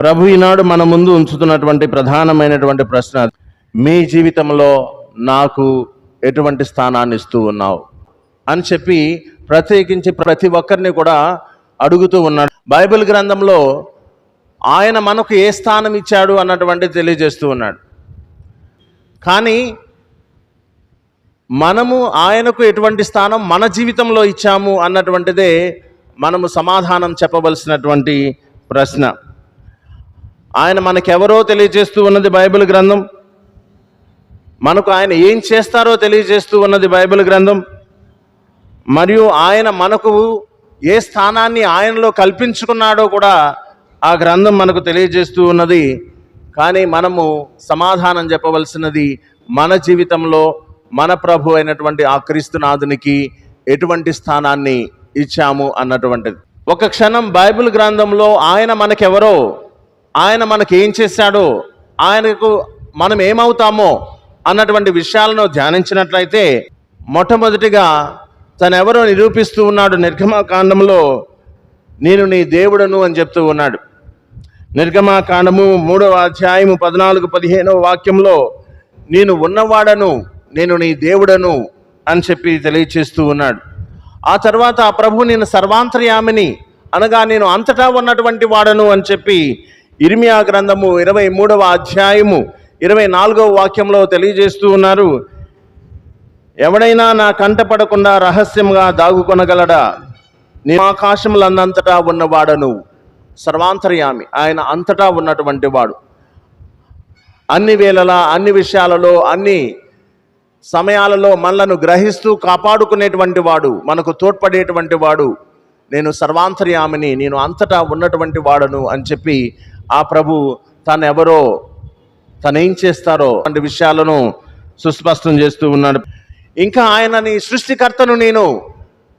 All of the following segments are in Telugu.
ప్రభు ఈనాడు మన ముందు ఉంచుతున్నటువంటి ప్రధానమైనటువంటి ప్రశ్న, మీ జీవితంలో నాకు ఎటువంటి స్థానాన్ని ఇస్తూ ఉన్నావు అని చెప్పి ప్రత్యేకించి ప్రతి ఒక్కరిని కూడా అడుగుతూ ఉన్నాడు. బైబిల్ గ్రంథంలో ఆయన మనకు ఏ స్థానం ఇచ్చాడు అన్నటువంటి తెలియజేస్తూ ఉన్నాడు. కానీ మనము ఆయనకు ఎటువంటి స్థానం మన జీవితంలో ఇచ్చాము అన్నటువంటిదే మనము సమాధానం చెప్పవలసినటువంటి ప్రశ్న. ఆయన మనకెవరో తెలియజేస్తూ ఉన్నది బైబిల్ గ్రంథం, మనకు ఆయన ఏం చేస్తారో తెలియజేస్తూ ఉన్నది బైబిల్ గ్రంథం, మరియు ఆయన మనకు ఏ స్థానాన్ని ఆయనలో కల్పించుకున్నాడో కూడా ఆ గ్రంథం మనకు తెలియజేస్తూ ఉన్నది. కానీ మనము సమాధానం చెప్పవలసినది మన జీవితంలో మన ప్రభు అయినటువంటి ఆ క్రీస్తునాథునికి ఎటువంటి స్థానాన్ని ఇచ్చాము అన్నటువంటిది. ఒక క్షణం బైబిల్ గ్రంథంలో ఆయన మనకెవరో, ఆయన మనకి ఏం చేశాడో, ఆయనకు మనం ఏమవుతామో అన్నటువంటి విషయాలను ధ్యానించినట్లయితే మొట్టమొదటిగా తనెవరో నిరూపిస్తూ ఉన్నాడు. నిర్గమకాండంలో నేను నీ దేవుడను అని చెప్తూ ఉన్నాడు. నిర్గమకాండము 3వ అధ్యాయము 14-15 వాక్యంలో నేను ఉన్నవాడను, నేను నీ దేవుడను అని చెప్పి తెలియచేస్తూ ఉన్నాడు. ఆ తర్వాత ఆ ప్రభు నేను సర్వాంతర్యామిని అనగా నేను అంతటా ఉన్నటువంటి వాడను అని చెప్పి ఇర్మియా గ్రంథము 23వ అధ్యాయము 24వ వాక్యంలో తెలియజేస్తూ ఉన్నారు. ఎవడైనా నా కంటపడకుండా రహస్యంగా దాగుకొనగలడా, నేను ఆకాశములందంతటా ఉన్నవాడను. సర్వాంతర్యామి, ఆయన అంతటా ఉన్నటువంటి వాడు, అన్ని వేళలా అన్ని విషయాలలో అన్ని సమయాలలో మనలను గ్రహిస్తూ కాపాడుకునేటువంటి వాడు, మనకు తోడ్పడేటువంటి వాడు. నేను సర్వాంతర్యామిని, నేను అంతటా ఉన్నటువంటి వాడను అని చెప్పి ఆ ప్రభు తనెవరో, తనేం చేస్తారో అనే విషయాలను సుస్పష్టం చేస్తూ ఉన్నాడు. ఇంకా ఆయనని సృష్టికర్తను నేను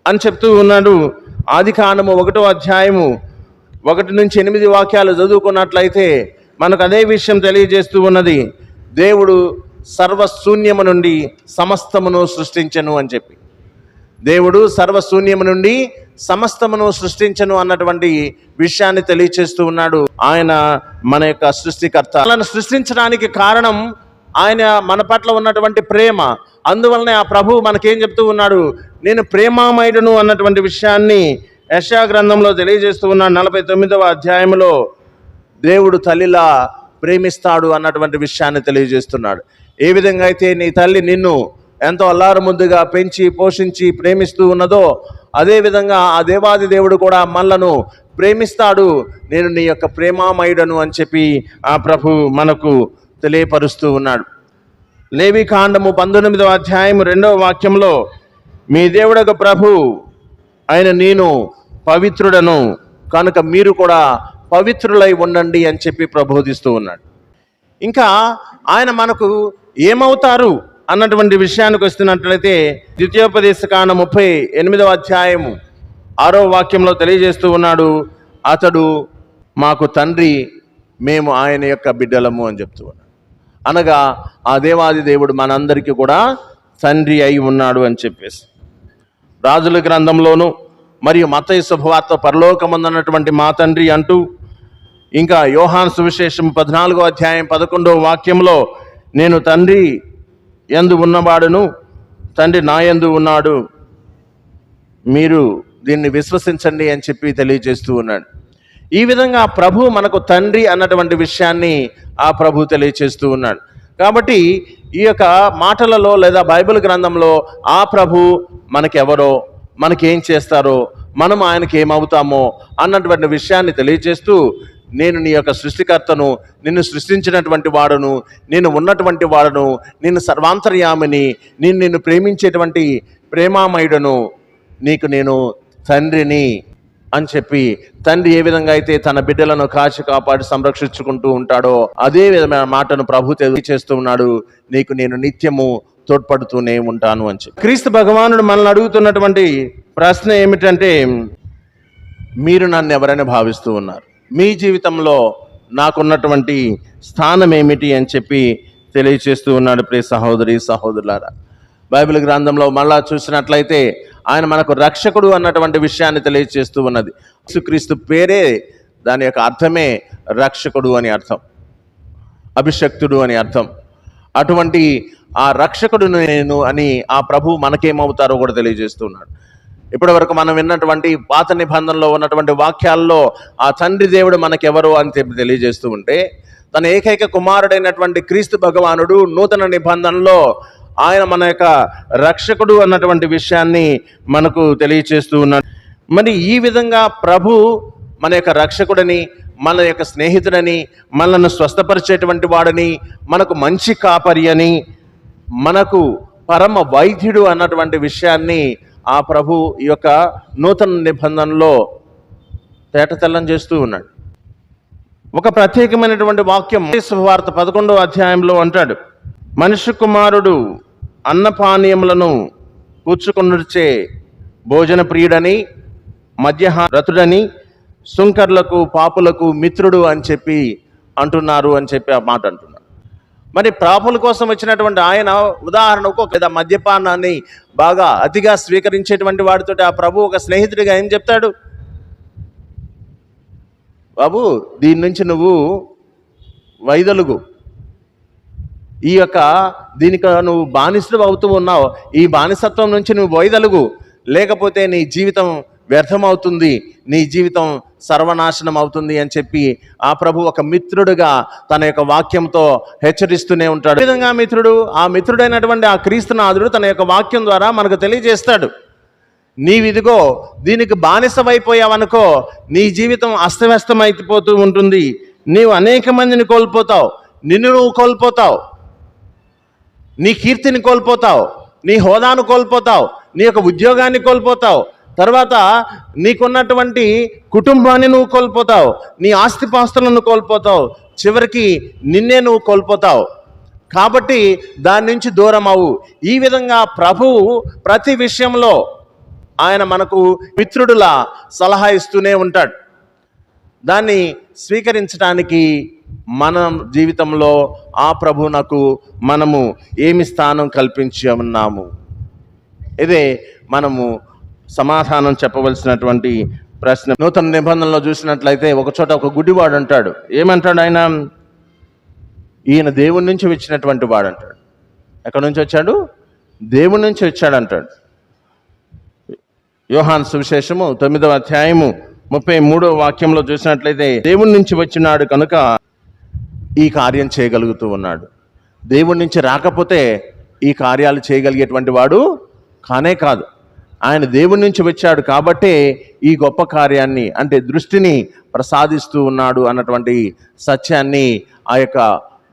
అని చెప్తూ ఉన్నాడు. ఆదికాండము 1వ అధ్యాయము 1-8 వాక్యాలు చదువుకున్నట్లయితే మనకు అదే విషయం తెలియజేస్తూ ఉన్నది. దేవుడు సర్వశూన్యము నుండి సమస్తమును సృష్టించను అని చెప్పి, దేవుడు సర్వశూన్యము నుండి సమస్తమును సృష్టించను అన్నటువంటి విషయాన్ని తెలియచేస్తూ ఉన్నాడు. ఆయన మన యొక్క సృష్టికర్త. అలా సృష్టించడానికి కారణం ఆయన మన పట్ల ఉన్నటువంటి ప్రేమ. అందువలనే ఆ ప్రభు మనకేం చెప్తూ ఉన్నాడు, నేను ప్రేమామయుడును అన్నటువంటి విషయాన్ని యెషయా గ్రంథంలో తెలియజేస్తూ ఉన్నాడు. 49వ అధ్యాయంలో దేవుడు తల్లిలా ప్రేమిస్తాడు అన్నటువంటి విషయాన్ని తెలియజేస్తున్నాడు. ఏ విధంగా అయితే నీ తల్లి నిన్ను ఎంతో అల్లారు ముద్దుగా పెంచి పోషించి ప్రేమిస్తూ ఉన్నదో, అదేవిధంగా ఆ దేవాది దేవుడు కూడా మనలను ప్రేమిస్తాడు. నేను నీ యొక్క ప్రేమామయుడను అని చెప్పి ఆ ప్రభు మనకు తెలియపరుస్తూ ఉన్నాడు. లేవికాండము 19వ అధ్యాయం 2వ వాక్యంలో మీ దేవుడొక ప్రభు ఆయన నేను పవిత్రుడను కనుక మీరు కూడా పవిత్రులై ఉండండి అని చెప్పి ప్రబోధిస్తూ ఉన్నాడు. ఇంకా ఆయన మనకు ఏమవుతారు అన్నటువంటి విషయానికి వస్తున్నట్లయితే ద్వితీయోపదేశకాండం 38వ అధ్యాయము 6వ వాక్యంలో తెలియజేస్తూ ఉన్నాడు, అతడు మాకు తండ్రి, మేము ఆయన యొక్క బిడ్డలము అని చెప్తూ ఉన్నాడు. అనగా ఆ దేవాది దేవుడు మనందరికీ కూడా తండ్రి అయి ఉన్నాడు అని చెప్పేసి రాజుల గ్రంథంలోను మరియు మత్తయి శుభవార్త పరలోకమందున్నటువంటి మా తండ్రి అంటూ, ఇంకా యోహాను సువిశేషం 14వ అధ్యాయం 11వ వాక్యంలో నేను తండ్రి యందు ఉన్నవాడును, తండ్రి నా యందు ఉన్నాడు, మీరు దీన్ని విశ్వసించండి అని చెప్పి తెలియజేస్తూ ఉన్నాడు. ఈ విధంగా ప్రభు మనకు తండ్రి అన్నటువంటి విషయాన్ని ఆ ప్రభు తెలియచేస్తూ ఉన్నాడు. కాబట్టి ఈ యొక్క మాటలలో లేదా బైబిల్ గ్రంథంలో ఆ ప్రభు మనకెవరో, మనకేం చేస్తారో, మనం ఆయనకి ఏమవుతామో అన్నటువంటి విషయాన్ని తెలియచేస్తూ, నేను నీ యొక్క సృష్టికర్తను, నిన్ను సృష్టించినటువంటి వాడును, నేను ఉన్నటువంటి వాడును, నిన్ను సర్వాంతర్యామిని, నిన్ను ప్రేమించేటువంటి ప్రేమామయుడను, నీకు నేను తండ్రిని అని చెప్పి, తండ్రి ఏ విధంగా అయితే తన బిడ్డలను కాచి కాపాడి సంరక్షించుకుంటూ ఉంటాడో అదే విధమైన మాటను ప్రభు తెలియచేస్తూ ఉన్నాడు, నీకు నేను నిత్యము తోడ్పడుతూనే ఉంటాను అని చెప్పి. క్రీస్తు భగవానుడు మనల్ని అడుగుతున్నటువంటి ప్రశ్న ఏమిటంటే, మీరు నన్ను ఎవరైనా భావిస్తూ ఉన్నారు, మీ జీవితంలో నాకున్నటువంటి స్థానం ఏమిటి అని చెప్పి తెలియచేస్తూ ఉన్నాడు. ప్రియ సహోదరి సహోదరులారా, బైబిల్ గ్రంథంలో మళ్ళా చూసినట్లయితే ఆయన మనకు రక్షకుడు అన్నటువంటి విషయాన్ని తెలియజేస్తూ ఉన్నది. యేసుక్రీస్తు పేరే దాని యొక్క అర్థమే రక్షకుడు అని అర్థం, అభిషక్తుడు అని అర్థం. అటువంటి ఆ రక్షకుడు నేను అని ఆ ప్రభు మనకేమవుతారో కూడా తెలియజేస్తున్నాడు. ఇప్పటి వరకు మనం విన్నటువంటి పాత నిబంధనలో ఉన్నటువంటి వాక్యాల్లో ఆ తండ్రి దేవుడు మనకెవరు అని తెలియజేస్తూ ఉంటే, తన ఏకైక కుమారుడైనటువంటి క్రీస్తు భగవానుడు నూతన నిబంధనలో ఆయన మన యొక్క రక్షకుడు అన్నటువంటి విషయాన్ని మనకు తెలియచేస్తూ ఉన్నాడు. మరి ఈ విధంగా ప్రభు మన యొక్క రక్షకుడని, మన యొక్క స్నేహితుడని, మనల్ని స్వస్థపరిచేటువంటి వాడని, మనకు మంచి కాపరి అని, మనకు పరమ వైద్యుడు అన్నటువంటి విషయాన్ని ఆ ప్రభు ఈ యొక్క నూతన నిబంధనలో తేటతెల్లం చేస్తూ ఉన్నాడు. ఒక ప్రత్యేకమైనటువంటి వాక్యం సువార్త 11వ అధ్యాయంలో అంటాడు, మనుష్య కుమారుడు అన్నపానీయములను కూర్చుకొనుచే భోజన ప్రియుడని, మద్యరతుడని, సుంకర్లకు పాపులకు మిత్రుడు అని చెప్పి అంటున్నారు అని చెప్పి ఆ మాట అంటున్నారు. మరి పాపుల కోసం వచ్చినటువంటి ఆయన ఉదాహరణకు ఒక మద్యపానాన్ని బాగా అతిగా స్వీకరించేటువంటి వాడితో ఆ ప్రభు ఒక స్నేహితుడిగా ఏం చెప్తాడు, బాబు దీని నుంచి నువ్వు వైదొలుగు, దీనికి నువ్వు బానిసలు అవుతూ ఉన్నావు, ఈ బానిసత్వం నుంచి నువ్వు వైదొలుగు, లేకపోతే నీ జీవితం వ్యర్థమవుతుంది, నీ జీవితం సర్వనాశనం అవుతుంది అని చెప్పి ఆ ప్రభు ఒక మిత్రుడుగా తన యొక్క వాక్యంతో హెచ్చరిస్తూనే ఉంటాడు. ఈ విధంగా ఆ మిత్రుడైనటువంటి ఆ క్రీస్తునాథుడు తన యొక్క వాక్యం ద్వారా మనకు తెలియజేస్తాడు, నీవిదిగో దీనికి బానిసమైపోయావనుకో నీ జీవితం అస్తవ్యస్తమైపోతూ ఉంటుంది, నీవు అనేక మందిని కోల్పోతావు, నిన్ను నువ్వు కోల్పోతావు, నీ కీర్తిని కోల్పోతావు, నీ హోదాను కోల్పోతావు, నీ యొక్క ఉద్యోగాన్ని కోల్పోతావు, తర్వాత నీకున్నటువంటి కుటుంబాన్ని నువ్వు కోల్పోతావు, నీ ఆస్తిపాస్తులను కోల్పోతావు, చివరికి నిన్నే నువ్వు కోల్పోతావు. కాబట్టి దాని నుంచి దూరం అవ్వు. ఈ విధంగా ప్రభువు ప్రతి విషయంలో ఆయన మనకు మిత్రుడులా సలహా ఇస్తూనే ఉంటాడు. దాన్ని స్వీకరించడానికి మన జీవితంలో ఆ ప్రభువునకు మనము ఏమి స్థానం కల్పించి ఉన్నాము, ఇదే మనము సమాధానం చెప్పవలసినటువంటి ప్రశ్న. నూతన నిబంధనలో చూసినట్లయితే ఒక చోట ఒక గుడ్డివాడు అంటాడు, ఏమంటాడు ఆయన, ఈయన దేవుడి నుంచి వచ్చినటువంటి వాడు అంటాడు. ఎక్కడి నుంచి వచ్చాడు? దేవుడి నుంచి వచ్చాడు అంటాడు. యోహాను సువిశేషము 9వ అధ్యాయము 33వ వాక్యంలో చూసినట్లయితే దేవుడి నుంచి వచ్చినాడు కనుక ఈ కార్యం చేయగలుగుతూ ఉన్నాడు. దేవుడి నుంచి రాకపోతే ఈ కార్యాలు చేయగలిగేటువంటి వాడు కానే కాదు. ఆయన దేవుడి నుంచి వచ్చాడు కాబట్టే ఈ గొప్ప కార్యాన్ని, అంటే దృష్టిని ప్రసాదిస్తూ ఉన్నాడు అన్నటువంటి సత్యాన్ని ఆ యొక్క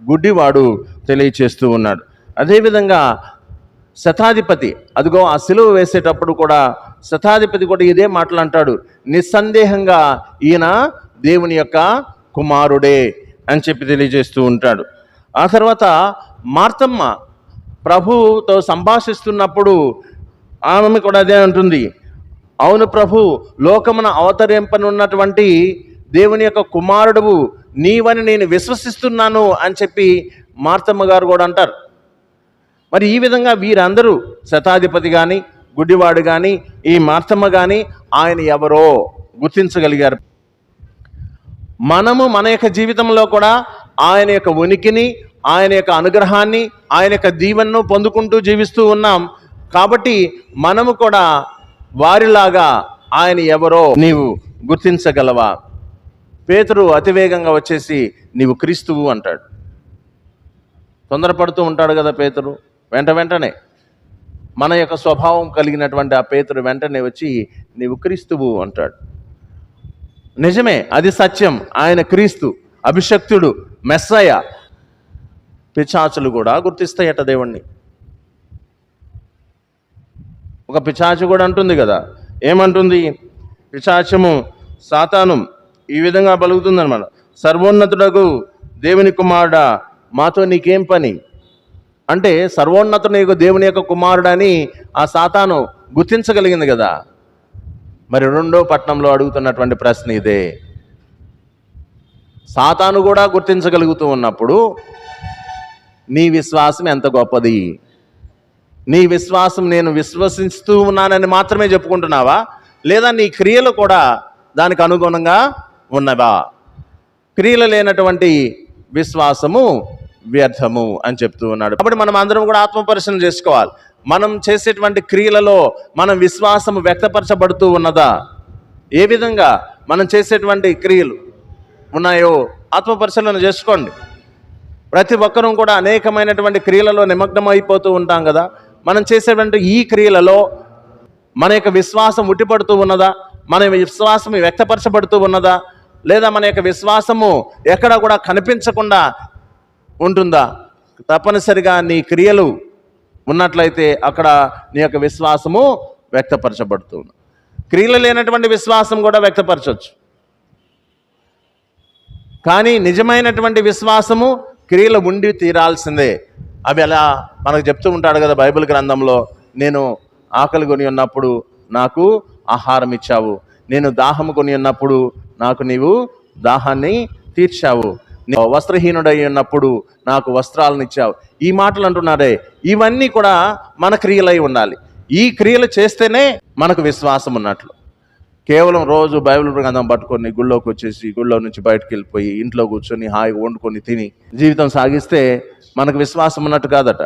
గుడ్డివాడు తెలియచేస్తూ ఉన్నాడు. అదేవిధంగా శతాధిపతి, అదిగో ఆ సిలువ వేసేటప్పుడు కూడా శతాధిపతి కూడా ఇదే మాటలు అంటాడు, నిస్సందేహంగా ఈయన దేవుని యొక్క కుమారుడే అని చెప్పి తెలియజేస్తూ ఉంటాడు. ఆ తర్వాత మార్తమ్మ ప్రభుతో సంభాషిస్తున్నప్పుడు ఆమె కూడా అదే అంటుంది, అవును ప్రభు, లోకమున అవతరింపనున్నటువంటి దేవుని యొక్క కుమారుడు నీవని నేను విశ్వసిస్తున్నాను అని చెప్పి మార్తమ్మ గారు కూడా అంటారు. మరి ఈ విధంగా వీరందరూ శతాధిపతి కానీ, గుడ్డివాడు కానీ, ఈ మార్తమ్మ కానీ ఆయన ఎవరో గుర్తించగలిగారు. మనము మన యొక్క జీవితంలో కూడా ఆయన యొక్క ఉనికిని, ఆయన యొక్క అనుగ్రహాన్ని, ఆయన యొక్క దీవెనను పొందుకుంటూ జీవిస్తూ ఉన్నాం. కాబట్టి మనము కూడా వారిలాగా ఆయన ఎవరో నీవు గుర్తించగలవా? పేతురు అతివేగంగా వచ్చేసి నీవు క్రీస్తువు అంటాడు. తొందరపడుతూ ఉంటాడు కదా పేతురు. వెంటనే మన యొక్క స్వభావం కలిగినటువంటి ఆ పేతురు వెంటనే వచ్చి నీవు క్రీస్తువు అంటాడు. నిజమే, అది సత్యం. ఆయన క్రీస్తు, అభిషక్తుడు, మెస్సయ. పిశాచులు కూడా గుర్తిస్తాయట దేవుణ్ణి. ఒక పిశాచు కూడా అంటుంది కదా, ఏమంటుంది? పిశాచము సాతాను ఈ విధంగా పలుకుతుందన్నమాట, సర్వోన్నతుడకు దేవుని కుమారుడా మాతో నీకేం పని? అంటే సర్వోన్నతుడు దేవుని యొక్క కుమారుడని ఆ సాతాను గుర్తించగలిగింది కదా. మరి 2వ పట్టణంలో అడుగుతున్నటువంటి ప్రశ్న ఇదే. సాతాను కూడా గుర్తించగలుగుతూ ఉన్నప్పుడు నీ విశ్వాసం ఎంత గొప్పది? నీ విశ్వాసం నేను విశ్వసిస్తూ ఉన్నానని మాత్రమే చెప్పుకుంటున్నావా, లేదా నీ క్రియలు కూడా దానికి అనుగుణంగా ఉన్నవా? క్రియలు లేనటువంటి విశ్వాసము వ్యర్థము అని చెప్తూ ఉన్నాడు. కాబట్టి మనం అందరం కూడా ఆత్మపరిశీలన చేసుకోవాలి. మనం చేసేటువంటి క్రియలలో మన విశ్వాసము వ్యక్తపరచబడుతూ ఉన్నదా? ఏ విధంగా మనం చేసేటువంటి క్రియలు ఉన్నాయో ఆత్మపరిశీలన చేసుకోండి. ప్రతి ఒక్కరూ కూడా అనేకమైనటువంటి క్రియలలో నిమగ్నం అయిపోతూ ఉంటాం కదా. మనం చేసేటువంటి ఈ క్రియలలో మన యొక్క విశ్వాసం ఉట్టిపడుతూ ఉన్నదా? మన విశ్వాసం వ్యక్తపరచబడుతూ ఉన్నదా? లేదా మన యొక్క విశ్వాసము ఎక్కడ కూడా కనిపించకుండా ఉంటుందా? తప్పనిసరిగా నీ క్రియలు ఉన్నట్లయితే అక్కడ నీ యొక్క విశ్వాసము వ్యక్తపరచబడుతుంది. క్రియలు లేనటువంటి విశ్వాసం కూడా వ్యక్తపరచవచ్చు. కానీ నిజమైనటువంటి విశ్వాసము క్రియలు ఉండి తీరాల్సిందే. అవి ఎలా మనకు చెప్తూ ఉంటాడు కదా బైబిల్ గ్రంథంలో, నేను ఆకలి కొని ఉన్నప్పుడు నాకు ఆహారం ఇచ్చావు, నేను దాహము కొని ఉన్నప్పుడు నాకు నీవు దాహాన్ని తీర్చావు, వస్త్రహీనుడై ఉన్నప్పుడు నాకు వస్త్రాలను ఇచ్చావు. ఈ మాటలు అంటున్నారే, ఇవన్నీ కూడా మన క్రియలై ఉండాలి. ఈ క్రియలు చేస్తేనే మనకు విశ్వాసం ఉన్నట్లు. కేవలం రోజు బైబిల్ గ్రంథం పట్టుకొని గుళ్ళోకి వచ్చేసి గుళ్ళో నుంచి బయటకు వెళ్ళిపోయి ఇంట్లో కూర్చొని హాయిగా వండుకొని తిని జీవితం సాగిస్తే మనకు విశ్వాసం ఉన్నట్టు కాదట.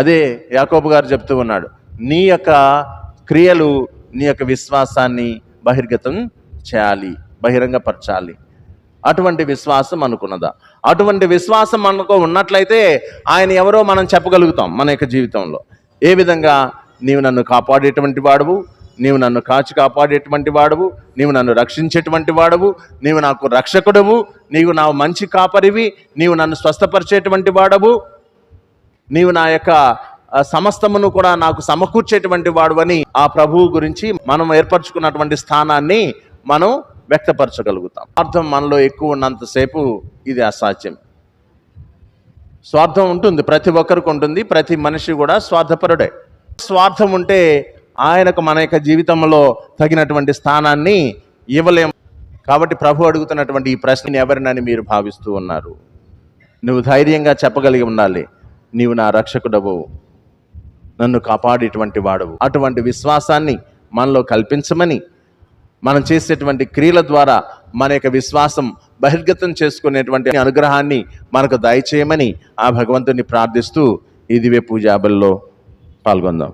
అదే యాకోబు గారు చెప్తూ ఉన్నాడు, నీ యొక్క క్రియలు నీ యొక్క విశ్వాసాన్ని బహిర్గతం చేయాలి, బహిరంగపరచాలి. అటువంటి విశ్వాసం అనుకున్నదా? అటువంటి విశ్వాసం మనకు ఉన్నట్లయితే ఆయన ఎవరో మనం చెప్పగలుగుతాం మన యొక్క జీవితంలో. ఏ విధంగా? నీవు నన్ను కాపాడేటువంటి వాడువు, నీవు నన్ను కాచి కాపాడేటువంటి వాడువు, నీవు నన్ను రక్షించేటువంటి వాడువు, నీవు నాకు రక్షకుడువు, నీవు నా మంచి కాపరివి, నీవు నన్ను స్వస్థపరిచేటువంటి వాడవు, నీవు నా యొక్క సమస్తమును కూడా నాకు సమకూర్చేటువంటి వాడు అని ఆ ప్రభువు గురించి మనం ఏర్పరచుకున్నటువంటి స్థానాన్ని మనం వ్యక్తపరచగలుగుతాం. స్వార్థం మనలో ఎక్కువ ఉన్నంతసేపు ఇది అసాధ్యం. స్వార్థం ఉంటుంది, ప్రతి ఒక్కరికి ఉంటుంది. ప్రతి మనిషి కూడా స్వార్థపరుడే. స్వార్థం ఉంటే ఆయనకు మన యొక్క జీవితంలో తగినటువంటి స్థానాన్ని ఇవ్వలేము. కాబట్టి ప్రభు అడుగుతున్నటువంటి ఈ ప్రశ్నని ఎవరినని మీరు భావిస్తూ ఉన్నారు? నువ్వు ధైర్యంగా చెప్పగలిగి ఉండాలి, నీవు నా రక్షకుడవు, నన్ను కాపాడేటువంటి వాడవు. అటువంటి విశ్వాసాన్ని మనలో కల్పించమని, మనం చేసేటువంటి క్రియల ద్వారా మన యొక్క విశ్వాసం బహిర్గతం చేసుకునేటువంటి అనుగ్రహాన్ని మనకు దయచేయమని ఆ భగవంతుని ప్రార్థిస్తూ ఈ దివ్య పూజాబలిలో పాల్గొందాం.